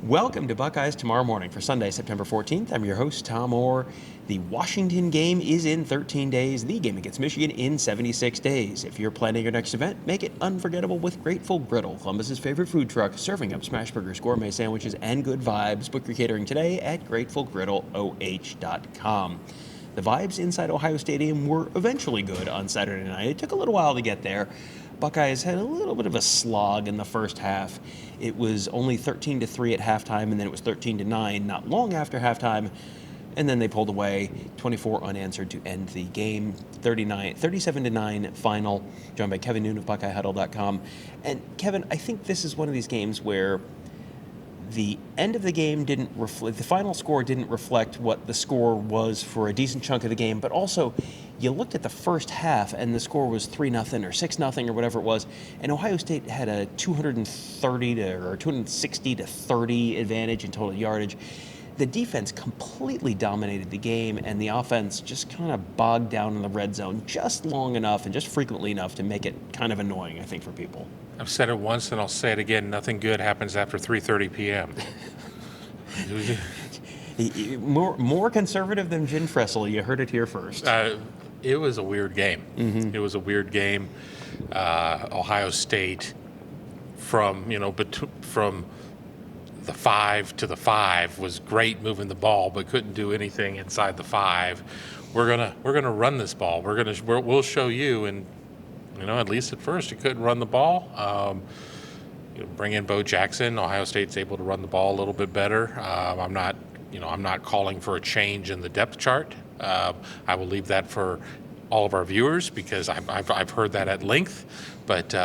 Welcome to Buckeyes Tomorrow Morning for Sunday, September 14th. I'm your host, Tom Orr. The Washington game is in 13 days. The game against Michigan in 76 days. If you're planning your next event, make it unforgettable with Grateful Griddle, Columbus's favorite food truck, serving up smash burgers, gourmet sandwiches, and good vibes. Book your catering today at gratefulgriddleoh.com. The vibes inside Ohio Stadium were eventually good on Saturday night. It took a little while to get there. Buckeyes had a little bit of a slog in the first half. It was only 13-3 at halftime, and then it was 13-9 not long after halftime, and then they pulled away, 24 unanswered to end the game. 37-9 final. Joined by Kevin Noon of BuckeyeHuddle.com. And Kevin, I think this is one of these games where the end of the game didn't reflect, the final score didn't reflect what the score was for a decent chunk of the game, but also you looked at the first half and the score was 3-0 or 6-0 or whatever it was, and Ohio State had a 260-30 advantage in total yardage. The defense completely dominated the game, and the offense just kind of bogged down in the red zone just long enough and just frequently enough to make it kind of annoying, I think, for people. I've said it once and I'll say it again. Nothing good happens after 3:30 p.m. More conservative than Gin Fressel. You heard it here first. It was a weird game. Mm-hmm. It was a weird game. Ohio State, from the 5 to the 5 was great moving the ball, but couldn't do anything inside the 5. We're gonna run this ball. We'll show you. And at least at first you couldn't run the ball. Bring in Bo Jackson. Ohio State's able to run the ball a little bit better. I'm not calling for a change in the depth chart. I will leave that for all of our viewers because I've heard that at length. But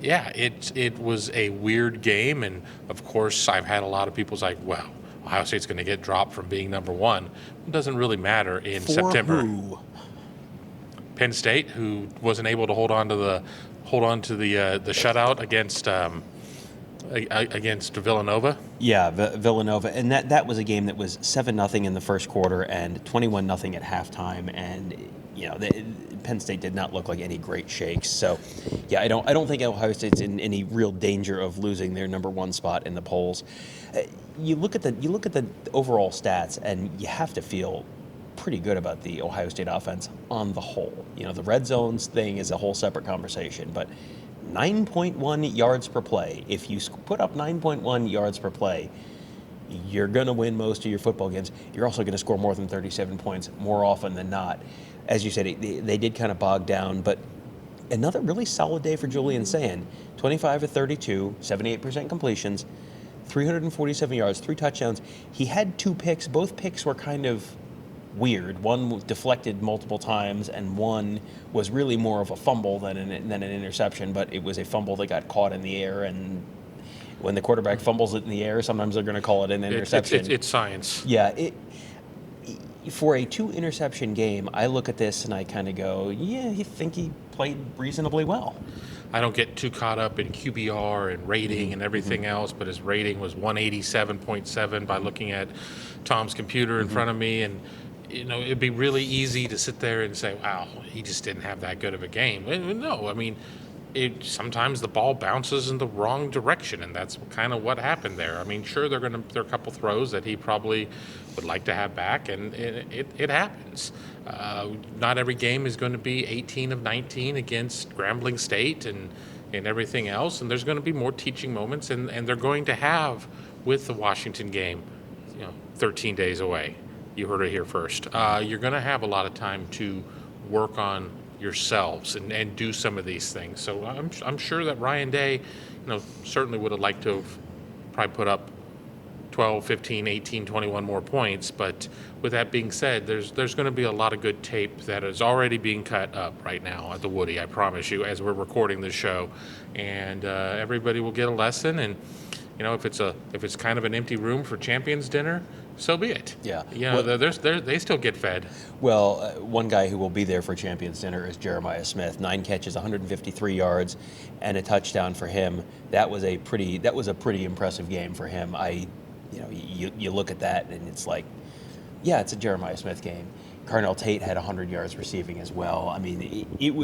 it was a weird game, and of course I've had a lot of people say, "Well, Ohio State's going to get dropped from being number one." It doesn't really matter in September. Who? Penn State, who wasn't able to hold on to the shutout against Villanova. Yeah, Villanova, and that was a game that was 7-0 in the first quarter and 21-0 at halftime, and Penn State did not look like any great shakes. So, yeah, I don't think Ohio State's in any real danger of losing their number one spot in the polls. You look at the overall stats, and you have to feel pretty good about the Ohio State offense on the whole. The red zones thing is a whole separate conversation, but 9.1 yards per play. If you put up 9.1 yards per play, you're going to win most of your football games. You're also going to score more than 37 points more often than not. As you said, they did kind of bog down, but another really solid day for Julian Sayin. 25 of 32, 78% completions, 347 yards, 3 touchdowns. He had 2 picks. Both picks were kind of weird. One was deflected multiple times, and one was really more of a fumble than an interception, but it was a fumble that got caught in the air, and when the quarterback fumbles it in the air, sometimes they're going to call it an interception. It's science. Yeah. For a 2-interception game, I look at this and I kind of go, yeah, I think he played reasonably well. I don't get too caught up in QBR and rating and everything else, but his rating was 187.7 by looking at Tom's computer in front of me, and it'd be really easy to sit there and say, wow, he just didn't have that good of a game. No, I mean, sometimes the ball bounces in the wrong direction, and that's kind of what happened there. I mean, sure, there are a couple throws that he probably would like to have back, and it happens. Not every game is going to be 18 of 19 against Grambling State and everything else, and there's going to be more teaching moments, and they're going to have with the Washington game, 13 days away. You heard it here first. You're going to have a lot of time to work on yourselves and do some of these things. So I'm sure that Ryan Day, certainly would have liked to have probably put up 12, 15, 18, 21 more points. But with that being said, there's going to be a lot of good tape that is already being cut up right now at the Woody, I promise you, as we're recording this show. And everybody will get a lesson. And, if it's kind of an empty room for Champions Dinner, so be it. Yeah. They still get fed. Well, one guy who will be there for Champions Dinner is Jeremiah Smith. 9 catches, 153 yards, and a touchdown for him. That was a pretty impressive game for him. You look at that and it's like, yeah, it's a Jeremiah Smith game. Carnell Tate had 100 yards receiving as well. I mean, it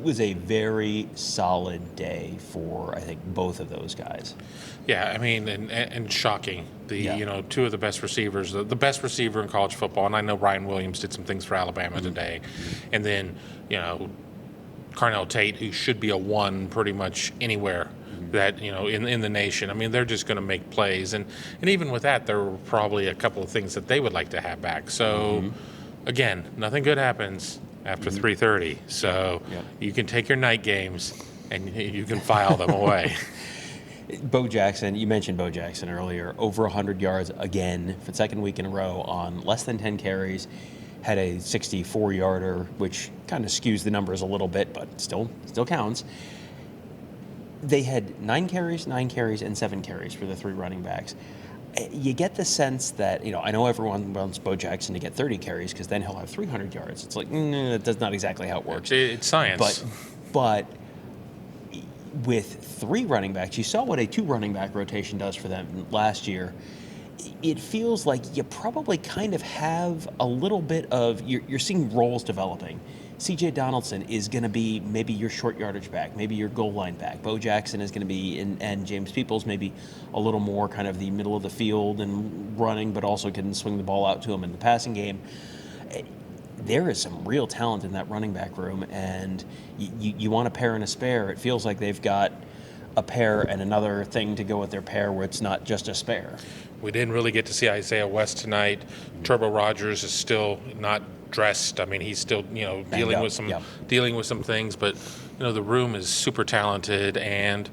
was a very solid day for, I think, both of those guys. Yeah, I mean, and shocking. Yeah. Two of the best receivers, the best receiver in college football, and I know Ryan Williams did some things for Alabama today, and then Carnell Tate, who should be a 1 pretty much anywhere that in the nation. I mean, they're just going to make plays, and even with that, there were probably a couple of things that they would like to have back. So again, nothing good happens after 3:30. So you can take your night games and you can file them away. Bo Jackson, you mentioned Bo Jackson earlier, over 100 yards again for the second week in a row on less than 10 carries. Had a 64-yarder, which kind of skews the numbers a little bit, but still counts. They had 9 carries, and 7 carries for the 3 running backs. You get the sense that, I know everyone wants Bo Jackson to get 30 carries because then he'll have 300 yards. It's like, that's not exactly how it works. It's science. But with 3 running backs, you saw what a 2 running back rotation does for them last year. It feels like you probably kind of have a little bit of, you're seeing roles developing. C.J. Donaldson is going to be maybe your short yardage back, maybe your goal line back. Bo Jackson is going to be, and James Peoples maybe a little more kind of the middle of the field and running, but also can swing the ball out to him in the passing game. There is some real talent in that running back room, and you want a pair and a spare. It feels like they've got a pair and another thing to go with their pair where it's not just a spare. We didn't really get to see Isaiah West tonight. Turbo Rogers is still not dressed. I mean, he's still dealing with some things, but the room is super talented, and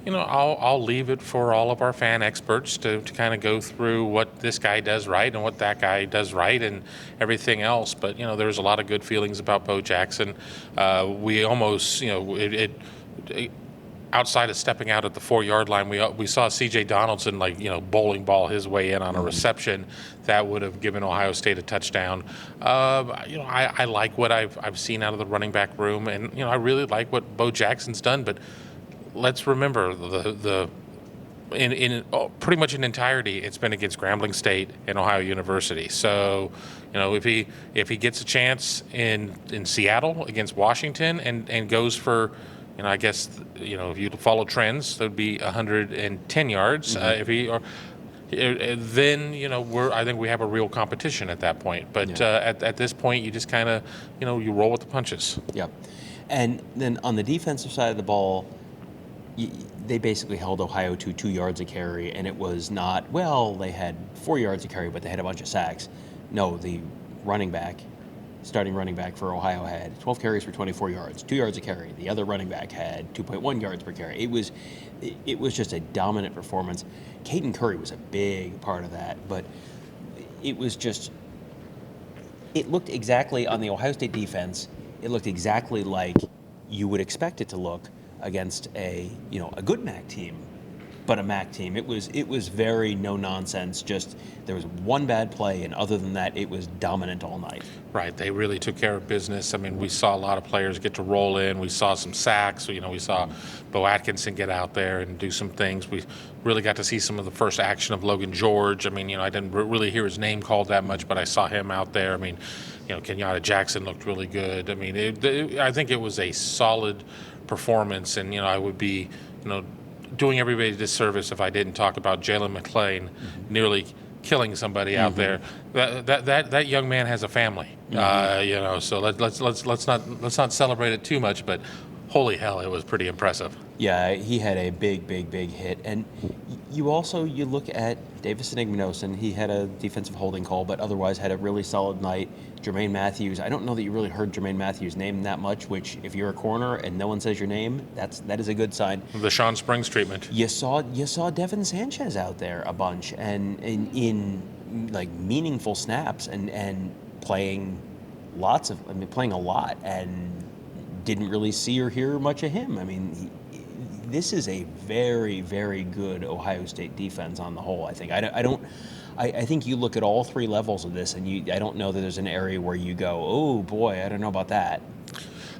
I'll leave it for all of our fan experts to kind of go through what this guy does right and what that guy does right and everything else. But there's a lot of good feelings about Bo Jackson. We almost outside of stepping out at the 4-yard line, we saw C.J. Donaldson bowling ball his way in on a reception that would have given Ohio State a touchdown. I like what I've seen out of the running back room, and I really like what Bo Jackson's done. But let's remember in pretty much in entirety, it's been against Grambling State and Ohio University. So if he gets a chance in Seattle against Washington and goes for I guess if you follow trends, that would be 110 yards. Then I think we have a real competition at that point. But at this point, you just kind of you roll with the punches. Yep. And then on the defensive side of the ball, they basically held Ohio to 2 yards a carry, and it was not they had 4 yards a carry, but they had a bunch of sacks. No, the starting running back for Ohio had 12 carries for 24 yards, 2 yards a carry. The other running back had 2.1 yards per carry. It was just a dominant performance. Caden Curry was a big part of that, but it looked exactly on the Ohio State defense. It looked exactly like you would expect it to look against a good MAC team. But a MAC team, it was very no nonsense. Just there was one bad play, and other than that, it was dominant all night. Right, they really took care of business. I mean, we saw a lot of players get to roll in. We saw some sacks. We saw Bo Atkinson get out there and do some things. We really got to see some of the first action of Logan George. I mean, I didn't really hear his name called that much, but I saw him out there. I mean, Kenyatta Jackson looked really good. I mean, I think it was a solid performance, and I would be, doing everybody a disservice if I didn't talk about Jalen McClain nearly killing somebody out there. That young man has a family, So let's not celebrate it too much. But holy hell, it was pretty impressive. Yeah, he had a big hit, and you look at Davis Igmanosin. He had a defensive holding call, but otherwise had a really solid night. Jermaine Matthews. I don't know that you really heard Jermaine Matthews' name that much, which if you're a corner and no one says your name, that is a good sign. The Sean Springs treatment. You saw Devin Sanchez out there a bunch and in meaningful snaps and playing playing a lot, and didn't really see or hear much of him. I mean, this is a very, very good Ohio State defense on the whole. I think I think you look at all 3 levels of this, and I don't know that there's an area where you go, oh boy, I don't know about that.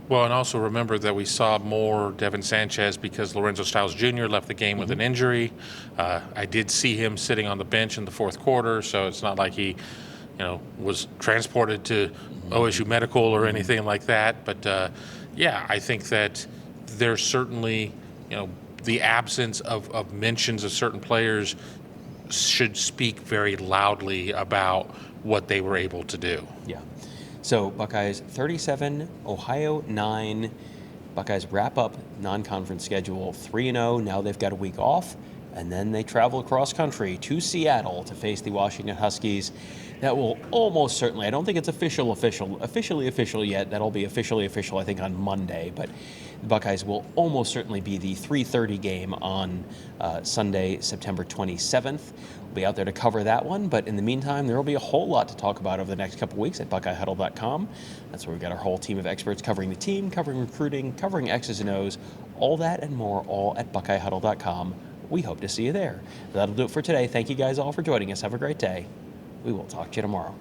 Well, and also remember that we saw more Devin Sanchez because Lorenzo Styles Jr. left the game with an injury. I did see him sitting on the bench in the fourth quarter, so it's not like he was transported to OSU Medical or anything like that. But yeah, I think that there's certainly, the absence of mentions of certain players should speak very loudly about what they were able to do. Yeah. So Buckeyes 37, Ohio 9. Buckeyes wrap up non-conference schedule 3-0. Now they've got a week off, and then they travel across country to Seattle to face the Washington Huskies. That will almost certainly, I don't think it's officially official yet. That'll be officially official, I think, on Monday. But the Buckeyes will almost certainly be the 3:30 game on Sunday, September 27th. We'll be out there to cover that one. But in the meantime, there will be a whole lot to talk about over the next couple weeks at BuckeyeHuddle.com. That's where we've got our whole team of experts covering the team, covering recruiting, covering X's and O's, all that and more, all at BuckeyeHuddle.com. We hope to see you there. That'll do it for today. Thank you guys all for joining us. Have a great day. We will talk to you tomorrow.